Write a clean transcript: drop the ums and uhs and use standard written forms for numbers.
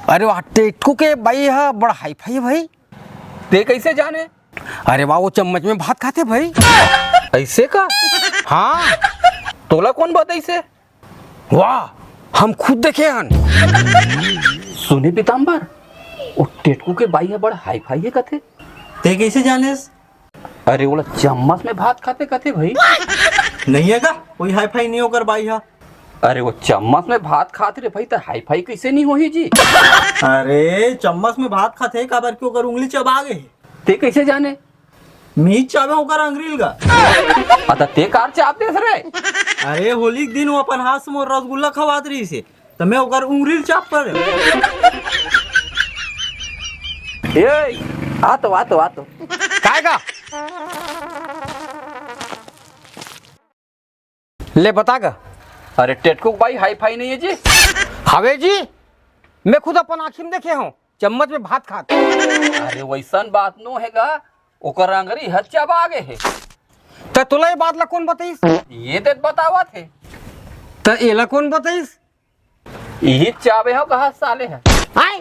अरे वाह टेटकू के भाई है बड़ा हाई फाई है भाई। ते कैसे जाने? अरे वाह वो चम्मच में भात खाते भाई। ऐसे का? हाँ तोला कौन बताई से? वाह हम खुद देखे हन। सुने पीताम्बर, वो टेटकू के बाई है बड़ा हाई फाई है कथे। ते कैसे जानेस? अरे वो चम्मच में भात खाते कथे भाई। नहीं है का कोई हाई फाई नहीं होकर बाई हा। अरे वो चम्मच में भात खाते रे भाई, तो हाई फाई कैसे नहीं होही जी? अरे चम्मच में भात खाते काबर क्यों कर उंगली चबा गए? ते कैसे जाने? मीच चाबे होकर अंग्रील का। अतः ते कार चाप देस रे। अरे होली के दिन वो अपन हाथ से मोर रसगुल्ला खवात रही से तो मैं होकर उंगली चाप पर। ए आतो आतो आतो काय का ले बता का। अरे टेटकू भाई हाई फाई नहीं है जी। हवे जी मैं खुद अपन आँखी में देखे हूँ चम्मच में भात खाते। अरे वैसन बात नो हैगा, ओकर अंगरी हच्चा बागे है। तो तुला ये बात ला कौन बताइस? ये ते बतावा थे। तो एला कौन बताइस? यही चावे हो कहा साले है। आय